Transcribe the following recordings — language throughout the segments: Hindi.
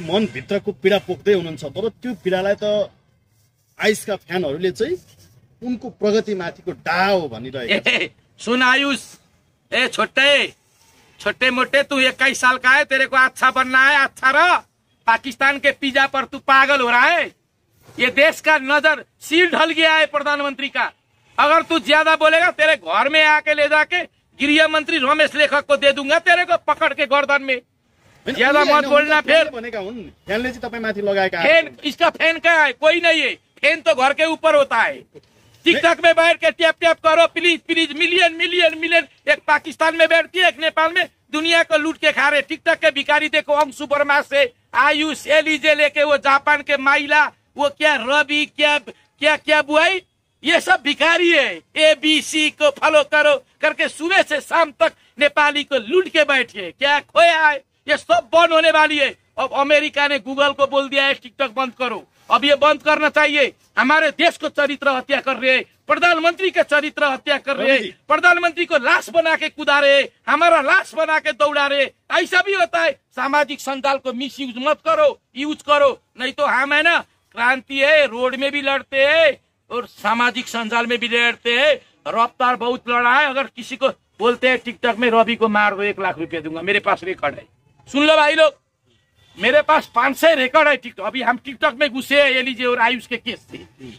मनभित्रको पीडा पोख्दै हुनुहुन्छ, तर त्यो पीडालाई त आयुषका फ्यानहरूले चाहिँ उनको प्रगतिमाथिको डाहा हो भनिरहेको। सुन आयुष, छोटे मोटे, तू 21 साल का है, तेरे को अच्छा बनना है, अच्छा रह। पाकिस्तान के पिज्जा पर तू पागल हो रहा है। ये देश का नजर सिर ढल गया है प्रधानमंत्री का। अगर तू ज्यादा बोलेगा तेरे घर में आके ले जाके गृह मंत्री रमेश लेखक को दे दूंगा, तेरे को पकड़ के गर्दन में। ज्यादा मत बोलना। फिर फैनले चाहिँ तपाईमाथि लगाएका फैन, इसका फैन क्या है? कोई नहीं है। फैन तो घर के ऊपर होता है। टिकटॉक में बैठ के टैप टैप करो, please please, million million million. एक पाकिस्तान में बैठती है, एक नेपाल में, दुनिया को लूट के खा रहे। टिकटॉक के भिखारी देखो, अंशु वर्मा से आयुष, एलिजे लेके वो जापान के माइला, वो क्या रवि, क्या बुआई, ये सब भिखारी है। ABC को फॉलो करो करके सुबह से शाम तक नेपाली को लूट के बैठे। क्या खोया है? ये सब बंद होने वाली है। अब अमेरिका ने गूगल को बोल दिया है टिकटॉक बंद करो। अब ये बंद करना चाहिए। हमारे देश को चरित्र हत्या कर रहे, प्रधानमंत्री के चरित्र हत्या कर रहे, प्रधानमंत्री को लाश बना के कुदा रहे, हमारा लाश बना के दौड़ा रहे। ऐसा भी होता है। सामाजिक संजाल को मिस यूज मत करो, यूज करो। नहीं तो हम है ना, क्रांति है, रोड में भी लड़ते हैं और सामाजिक संजाल में भी लड़ते हैं। रफ्तार बहुत लड़ा है। अगर किसी को बोलते हैं टिकटॉक में रवि को मार दो, 1 लाख रुपया दूंगा, मेरे पास रिकॉर्ड है। सुन लो भाई लोग, मेरे पास 500 रिकॉर्ड है टिकटॉक। अभी हम टिकटॉक में घुसे हैं एलिजे और आयुष के केस से,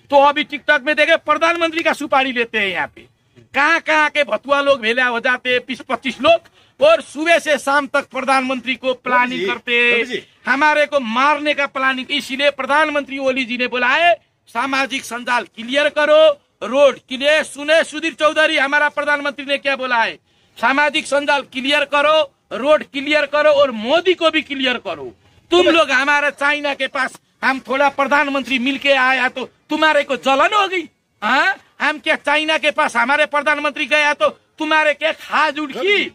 तो अभी टिकटॉक में देखे प्रधानमंत्री का सुपारी लेते हैं। यहाँ पे कहाँ के भतुआ लोग भेला हो जाते हैं, 20-25 लोग, और सुबह से शाम तक प्रधानमंत्री को प्लानिंग करते हैं, हमारे को मारने का प्लानिंग। इसीलिए प्रधानमंत्री ओली जी ने बोला है सामाजिक संजाल क्लियर करो, रोड क्लियर। सुने सुधीर चौधरी, हमारा प्रधानमंत्री ने क्या बोला है? सामाजिक संजाल क्लियर करो, रोड क्लियर करो और मोदी को भी क्लियर करो। तुम लोग हमारे चाइना के पास, हम थोड़ा प्रधानमंत्री मिलके आया तो तुम्हारे को जलन होगी। हाँ, हम क्या चाइना के पास हमारे प्रधानमंत्री गया तो तुम्हारे क्या खाज उड़की?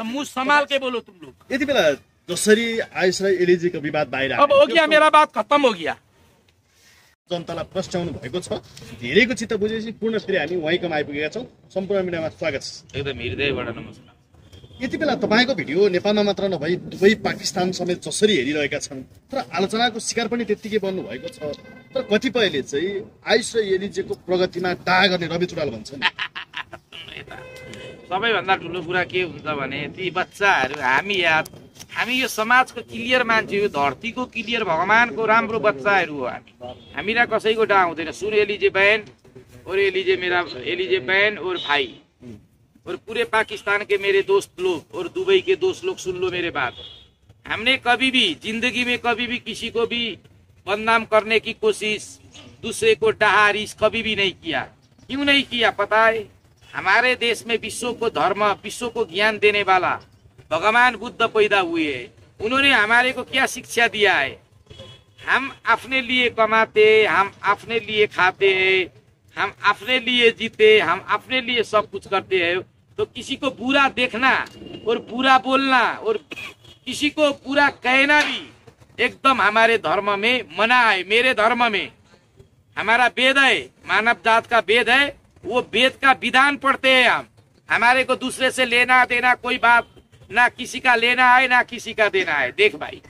मुंह संभाल के बोलो तुम लोग। यति बेला जसरी आयुष र एलिजेको विवाद बाहिर अब हो गया, मेरा बात खत्म हो गया। जनतालाई प्रश्नाउनु भएको छ, धेरैको चित्त बुझेपछि पूर्ण फेरि हामी वहीँकोमा आइपुगेका छौँ। सम्पूर्ण मिडियामा स्वागत छ। एकदम हृदयबाट नमस्कार। यति बेला तपाईँको भिडियो नेपालमा मात्र नभई दुबई पाकिस्तान समेत जसरी हेरिरहेका छन्, तर आलोचनाको शिकार पनि त्यत्तिकै बन्नु भएको छ। तर कतिपयले चाहिँ आयुष र एलिजेको प्रगतिमा डाहा गर्ने रवि चुडाल भन्छन्। सबैभन्दा ठुलो कुरा के हुन्छ भने ती बच्चाहरू, हामी यो समाजको क्लियर मान्छे हो, धरतीको क्लियर, भगवानको राम्रो बच्चाहरू हो। हामीलाई कसैको डाहा हुँदैन। सुन एलिजे बहन और एलिजे बहन और भाई और पूरे पाकिस्तान के मेरे दोस्त लोग और दुबई के दोस्त लोग, सुन लो मेरे बात। हमने कभी भी जिंदगी में कभी भी किसी को भी बदनाम करने की कोशिश, दूसरे को डहारिश कभी भी नहीं किया। क्यों नहीं किया पता है? हमारे देश में विश्व को धर्म, विश्व को ज्ञान देने वाला भगवान बुद्ध पैदा हुए हैं। उन्होंने हमारे को क्या शिक्षा दिया है? हम अपने लिए कमाते, हम अपने लिए खाते हैं, हम अपने लिए जीते, हम अपने लिए सब कुछ करते हैं। तो किसी को बुरा देखना और बुरा बोलना और किसी को बुरा कहना भी एकदम हमारे धर्म में मना है। मेरे धर्म में हमारा वेद है, मानव जात का वेद है, वो वेद का विधान पढ़ते हैं हम। हमारे को दूसरे से लेना देना कोई बात ना, किसी का लेना है ना किसी का देना है। देख भाई,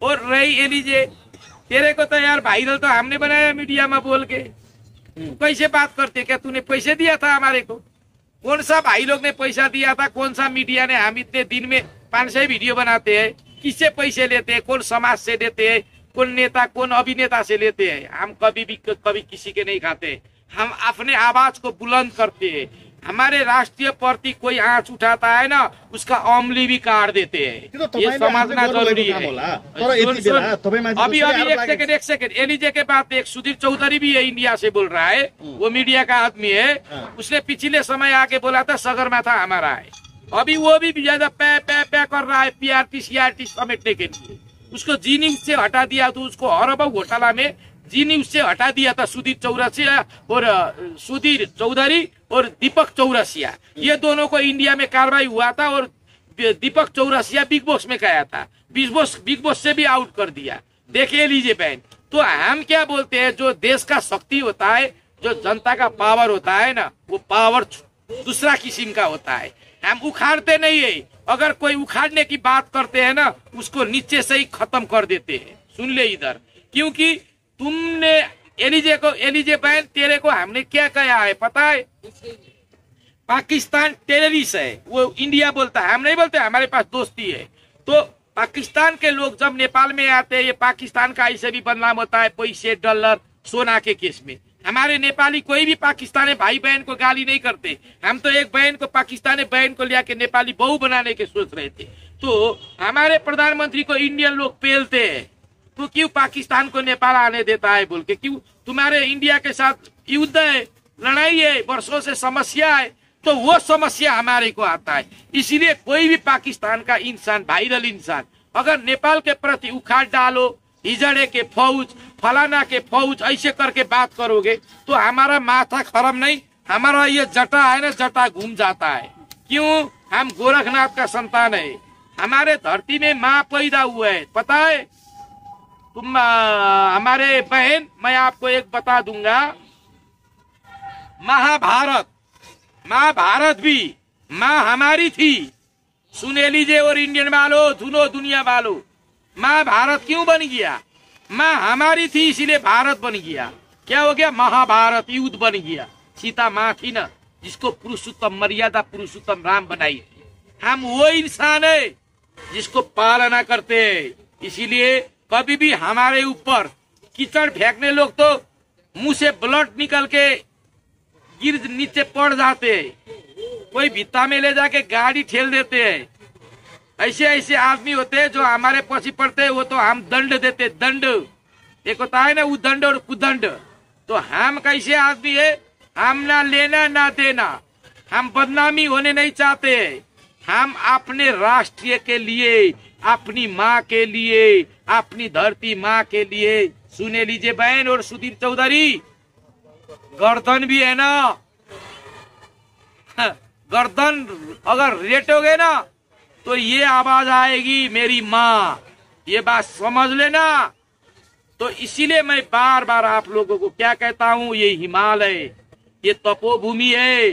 और रही एलिजे, तेरे को तो यार वायरल तो हमने बनाया मीडिया में बोल के। कैसे बात करते? क्या तूने पैसे दिया था हमारे को? कौन सा भाई लोग ने पैसा दिया था? कौन सा मीडिया ने? हम इतने दिन में 500 वीडियो बनाते हैं। किससे पैसे लेते हैं? कौन समाज से लेते हैं? कौन नेता, कौन अभिनेता से लेते हैं? हम कभी किसी के नहीं खाते। हम अपने आवाज को बुलंद करते हैं। हमारे राष्ट्रीय प्रति कोई आंच उठाता है ना, उसका अमली भी काट देते हैं। ये समझना जरूरी है। अभी एक सेकंड एलिजे के बाद एक सुधीर चौधरी भी है, इंडिया से बोल रहा है, वो मीडिया का आदमी है। उसने पिछले समय आके बोला था सगरमाथा हमारा है। अभी वो भी ज्यादा पे कर रहा है PRT CRT समेटने के लिए। उसको जी न्यूज से हटा दिया, तो उसको हरबौ घोटाला में जी न्यूज से हटा दिया था सुधीर चौधरी और दीपक चौरसिया। ये दोनों को इंडिया में कार्रवाई हुआ था और दीपक चौरसिया बिग बॉस में गया था, बिग बॉस से भी आउट कर दिया। देखिए लीजिए बहन, तो हम क्या बोलते हैं, जो देश का शक्ति होता है, जो जनता का पावर होता है ना, वो पावर दूसरा किस्म का होता है। हम उखाड़ते नहीं है, अगर कोई उखाड़ने की बात करते हैं ना, उसको नीचे से ही खत्म कर देते हैं। सुन ले इधर, क्योंकि तुमने एलिजे बहन, तेरे को हमने क्या कहा है पता है? पाकिस्तान टेररिस्ट है, वो इंडिया बोलता है, हम नहीं बोलते, हमारे पास दोस्ती है। तो पाकिस्तान के लोग जब नेपाल में आते हैं, ये पाकिस्तान का ऐसे भी बदनाम होता है पैसे, डॉलर, सोना के केस में। हमारे नेपाली कोई भी पाकिस्तानी भाई बहन को गाली नहीं करते। हम तो एक बहन को, पाकिस्तानी बहन को लिया के नेपाली बहू बनाने के सोच रहे थे। तो हमारे प्रधानमंत्री को इंडियन लोग पेलते हैं, तो क्यों पाकिस्तान को नेपाल आने देता है बोल के? क्यों? तुम्हारे इंडिया के साथ युद्ध है, लड़ाई है, वर्षों से समस्या है, तो वो समस्या हमारे को आता है। इसीलिए कोई भी पाकिस्तान का इंसान, वायरल इंसान, अगर नेपाल के प्रति उखाड़ डालो, हिजड़े के फौज, फलाना के फौज, ऐसे करके बात करोगे तो हमारा माथा खरम नहीं, हमारा ये जटा है ना, जटा घूम जाता है। क्यों? हम गोरखनाथ का संतान है, हमारे धरती में माँ पैदा हुआ है, पता है? तुम हमारे बहन, मैं आपको एक बता दूंगा, महाभारत भी माँ हमारी थी। सुने लीजिए और इंडियन वालों, दोनों दुनिया वालों, महाभारत क्यों बन गया? माँ हमारी थी इसीलिए भारत बन गया। क्या हो गया? महाभारत युद्ध बन गया। सीता माँ थी ना, जिसको पुरुषोत्तम, मर्यादा पुरुषोत्तम राम बनाई थी। हम वो इंसान है जिसको पालना करते हैं। इसीलिए कभी भी हमारे ऊपर कीचड़ फेंकने लोग तो मुंह से ब्लड निकल के गिर नीचे पड़ जाते हैं, कोई भित्ता में ले जाके गाड़ी ठेल देते हैं। ऐसे ऐसे आदमी होते हैं जो हमारे पीछे पड़ते हैं, वो तो हम दंड देते, दंड। एक होता है ना उदंड और कुदंड। तो हम कैसे आदमी है? हम ना लेना ना देना, हम बदनामी होने नहीं चाहते। हम अपने राष्ट्र के लिए, अपनी माँ के लिए, अपनी धरती माँ के लिए। सुने लीजिए बहन और सुधीर चौधरी, गर्दन भी है ना, गर्दन अगर रेटोगे ना तो ये आवाज आएगी, मेरी माँ। ये बात समझ लेना। तो इसीलिए मैं बार बार आप लोगों को क्या कहता हूँ, ये हिमालय, ये तपोभूमि है,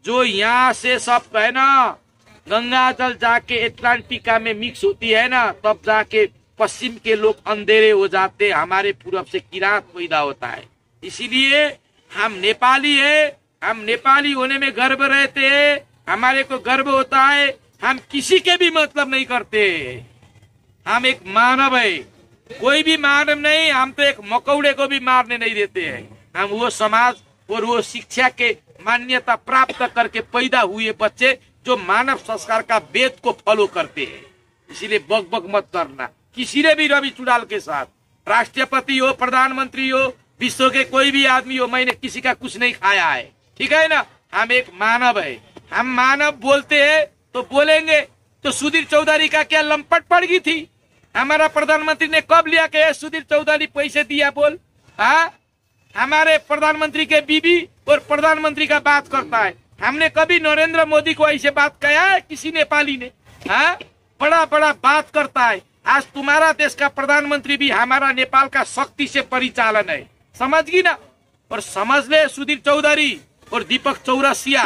जो यहाँ से सब है ना, गंगा जल जाके अटलांटिका में मिक्स होती है ना, तब जाके पश्चिम के लोग अंधेरे हो जाते, हमारे पूरब से किरात पैदा होता है। इसीलिए हम नेपाली है, हम नेपाली होने में गर्व रहते हैं, हमारे को गर्व होता है। हम किसी के भी मतलब नहीं करते, हम एक मानव है, कोई भी मानव नहीं। हम तो एक मकौड़े को भी मारने नहीं देते हैं। हम वो समाज और वो शिक्षा के मान्यता प्राप्त करके पैदा हुए बच्चे जो मानव संस्कार का वेद को फॉलो करते हैं। इसीलिए बक बक मत करना किसी ने भी। रवि चुड़ाल के साथ राष्ट्रपति हो, प्रधानमंत्री हो, विश्व के कोई भी आदमी हो, मैंने किसी का कुछ नहीं खाया है, ठीक है ना? हम एक मानव है, हम मानव बोलते हैं तो बोलेंगे। तो सुधीर चौधरी का क्या लंपट पड़ गई थी? हमारा प्रधानमंत्री ने कब लिया के सुधीर चौधरी पैसे दिया बोल? हाँ, हमारे प्रधानमंत्री के बीबी और प्रधानमंत्री का बात करता है। हमने कभी नरेंद्र मोदी को ऐसे बात कहा है किसी नेपाली ने? हाँ, बड़ा बड़ा बात करता है। आज तुम्हारा देश का प्रधानमंत्री भी हमारा नेपाल का शक्ति से परिचालन है, समझ गई ना? और समझ ले सुधीर चौधरी और दीपक चौरसिया,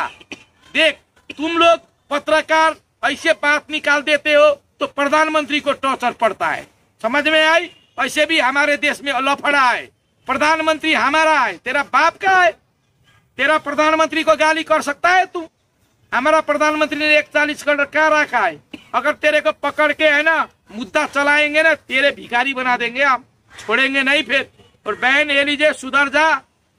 देख तुम लोग पत्रकार ऐसे बात निकाल देते हो तो प्रधानमंत्री को टॉर्चर पड़ता है, समझ में आई? ऐसे भी हमारे देश में लफड़ा है। प्रधानमंत्री हमारा है, तेरा बाप का है। तेरा प्रधानमंत्री को गाली कर सकता है तू? हमारा प्रधानमंत्री ने 41 करोड़ क्या रखा है? अगर तेरे को पकड़ के है ना मुद्दा चलाएंगे ना, तेरे भिखारी बना देंगे हम, छोड़ेंगे नहीं फिर। और बहन एलिजे सुधर जा,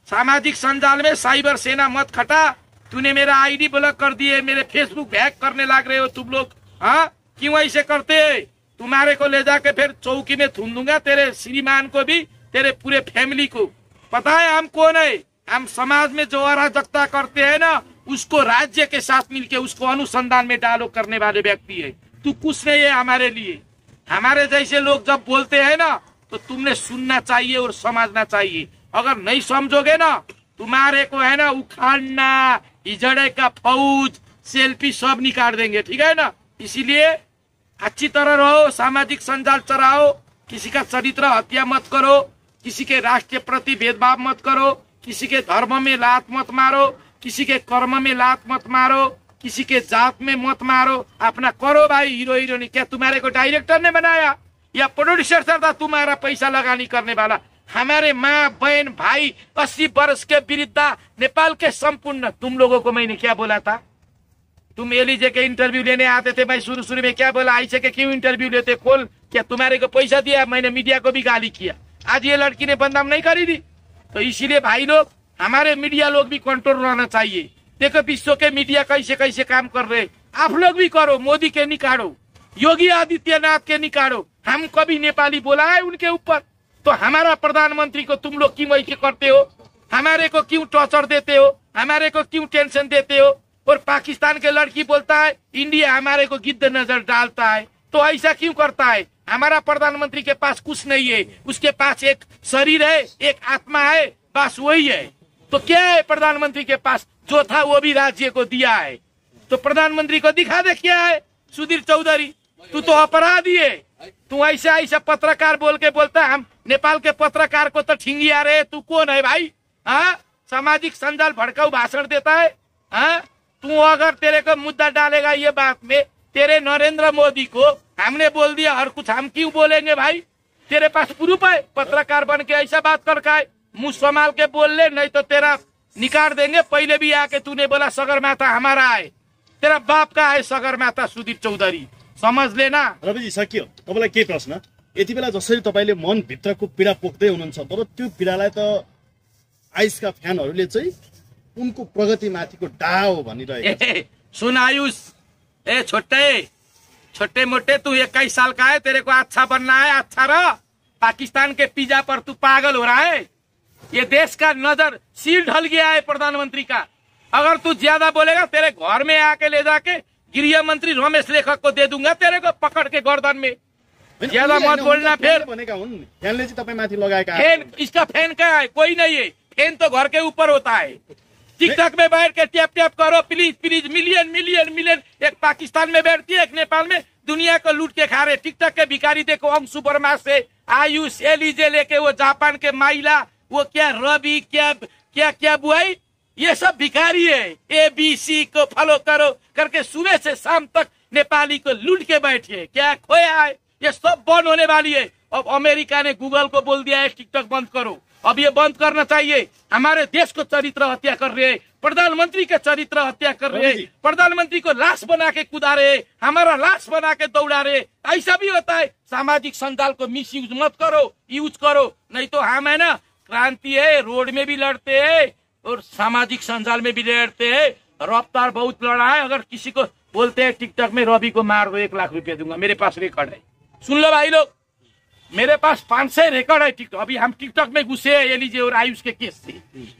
सामाजिक संजाल में साइबर सेना मत खटा। तूने मेरा आईडी ब्लॉक कर दिए, मेरे फेसबुक हैक करने लग रहे हो तुम लोग। हाँ, क्यों ऐसे करते? तुम्हारे को ले जाके फिर चौकी में थून दूंगा, तेरे श्रीमान को भी, तेरे पूरे फैमिली को। पता है हम कौन है? हम समाज में जो अराजकता करते हैं ना, उसको राज्य के साथ मिलके उसको अनुसंधान में डालो करने वाले व्यक्ति है। तू कुछ नहीं है हमारे लिए। हमारे जैसे लोग जब बोलते हैं ना तो तुमने सुनना चाहिए और समझना चाहिए। अगर नहीं समझोगे ना, तुम्हारे को है ना उखाड़ना, हिजड़े का फौज, सेल्फी सब निकाल देंगे, ठीक है ना? इसीलिए अच्छी तरह रहो, सामाजिक संजाल चलाओ, किसी का चरित्र हत्या मत करो, किसी के राष्ट्र के प्रति भेदभाव मत करो, किसी के धर्म में लात मत मारो, किसी के कर्म में लात मत मारो, किसी के जात में मत मारो, अपना करो भाई हीरो हीरोइन। क्या तुम्हारे को डायरेक्टर ने बनाया या प्रोड्यूसर था तुम्हारा पैसा लगानी करने वाला? हमारे माँ बहन भाई 80 वर्ष के वृद्धा नेपाल के संपूर्ण, तुम लोगों को मैंने क्या बोला था? तुम एलिजे के इंटरव्यू लेने आते थे, मैं शुरू में क्या बोला? आयशा के क्यों इंटरव्यू लेते? खोल, क्या तुम्हारे को पैसा दिया? मैंने मीडिया को भी गाली किया। आज ये लड़की ने बदनाम नहीं करी थी। तो इसीलिए भाई लोग, हमारे मीडिया लोग भी कंट्रोल रहना चाहिए। देखो विश्व के मीडिया कैसे कैसे काम कर रहे, आप लोग भी करो। मोदी के निकालो, योगी आदित्यनाथ के निकालो। हम कभी नेपाली बोला है उनके ऊपर? तो हमारा प्रधानमंत्री को तुम लोग क्यों ऐसे करते हो? हमारे को क्यों टॉर्चर देते हो? हमारे को क्यों टेंशन देते हो? और पाकिस्तान के लड़की बोलता है इंडिया हमारे को गिद्ध नजर डालता है, तो ऐसा क्यों करता है? हमारा प्रधानमंत्री के पास कुछ नहीं है, उसके पास एक शरीर है, एक आत्मा है, बस वही है। तो क्या है प्रधानमंत्री के पास? जो था वो भी राज्य को दिया है। तो प्रधानमंत्री को दिखा दे क्या है। सुधीर चौधरी, तू तो अपराधी है। तू ऐसा ऐसा पत्रकार बोल के बोलता है हम नेपाल के पत्रकार को तो ठिंगिया रहे। तू कौन है भाई? हाँ, सामाजिक संजाल भड़काऊ भाषण देता है। हाँ, तू अगर तेरे को मुद्दा डालेगा ये बात में, तेरे नरेंद्र मोदी को हमने बोल दिया हर कुछ, हम क्यों बोलेंगे भाई? तेरे पास प्रूफ है? पत्रकार बन के ऐसा बात कर का है? मुंह संभाल के बोल ले, नहीं तो तेरा निकाल देंगे। पहले भी आके तूने बोला सगरमाथा हमारा है, तेरा बाप का है सगरमाथा। सुधीर चौधरी समझ लेना। रविजी सकियो, तपाईँलाई के प्रश्न? यति बेला जसरी तपाईँले मनभित्रको पीडा पोख्दै हुनुहुन्छ, तर त्यो पीडालाई त आयुषका फ्यानहरूले चाहिँ उनको प्रगति माथिको डा हो भनिरहेको। सुन आयुष, ए छोटे मोटे, तू 21 साल का है, तेरे को अच्छा बनना है, अच्छा रह। पाकिस्तान के पिज्जा पर तू पागल हो रहा है। ये देश का नजर सील ढल गया है प्रधानमंत्री का। अगर तू ज्यादा बोलेगा तेरे घर में आके ले जाके गृह मंत्री रमेश लेखक को दे दूंगा, तेरे को पकड़ के गर्दन में। ज्यादा मत बोलना। फिर फ्यानले चाहिँ तपाईँ माथि लगाएका। फैन, इसका फैन क्या है? कोई नहीं है। फैन तो घर के ऊपर होता है। टिकटॉक में बैठ के टैप टैप करो, please please, million million million. एक पाकिस्तान में बैठती है, एक नेपाल में, दुनिया को लूट के खा रहे। टिकटॉक के भिखारी देखो, अंशु वर्मा से आयुष, एलिजे लेके वो जापान के माइला, वो क्या रवि, क्या बुआई, ये सब भिखारी है। ABC को फॉलो करो करके सुबह से शाम तक नेपाली को लूट के बैठिए। क्या खोया है? ये सब बंद होने वाली है। अब अमेरिका ने गूगल को बोल दिया है टिकटॉक बंद करो। अब ये बंद करना चाहिए। हमारे देश को चरित्र हत्या कर रहे हैं, प्रधानमंत्री के चरित्र हत्या कर रहे हैं, प्रधानमंत्री को लाश बना के कुदा रहे, हमारा लाश बना के दौड़ा रहे। ऐसा भी होता है। सामाजिक संजाल को मिस यूज मत करो, यूज करो। नहीं तो हम है ना, क्रांति है, रोड में भी लड़ते हैं और सामाजिक संजाल में भी लड़ते हैं। रफ्तार बहुत लड़ा है। अगर किसी को बोलते हैं टिकटॉक में रवि को मार दो, 1 लाख रुपया दूंगा, मेरे पास रिकॉर्ड है। सुन लो भाई लोग, मेरे पास 500 रिकॉर्ड है टिकटॉक। अभी हम टिकटॉक में घुसे हैं एलिजे और आयुष के केस से।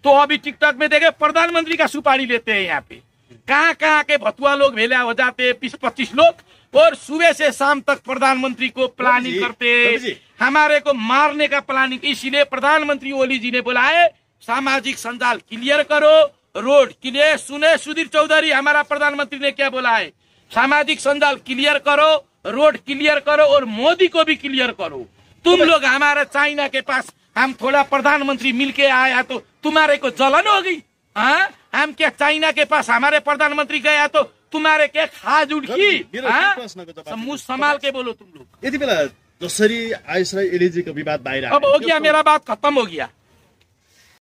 तो अभी टिकटॉक में देखे प्रधानमंत्री का सुपारी लेते हैं। यहाँ पे कहाँ के भतुआ लोग भेला हो जाते हैं, 20-25 लोग, और सुबह से शाम तक प्रधानमंत्री को प्लानिंग करते हैं, हमारे को मारने का प्लानिंग। इसीलिए प्रधानमंत्री ओली जी ने बोला है सामाजिक संजाल क्लियर करो, रोड क्लियर। सुने सुधीर चौधरी, हमारा प्रधानमंत्री ने क्या बोला है? सामाजिक संजाल क्लियर करो, रोड क्लियर करो और मोदी को भी क्लियर करो। तुम लोग हमारे चाइना के पास, हम थोड़ा प्रधानमंत्री मिलके आया तो तुम्हारे को जलन होगी। हाँ, हम क्या चाइना के पास हमारे प्रधानमंत्री गया तो तुम्हारे क्या खाज उड़की? मुंह संभाल के बोलो तुम लोग। यति बेला जसरी आयुष र एलिजेको विवाद बाहिर अब हो गया, मेरा बात खत्म हो गया।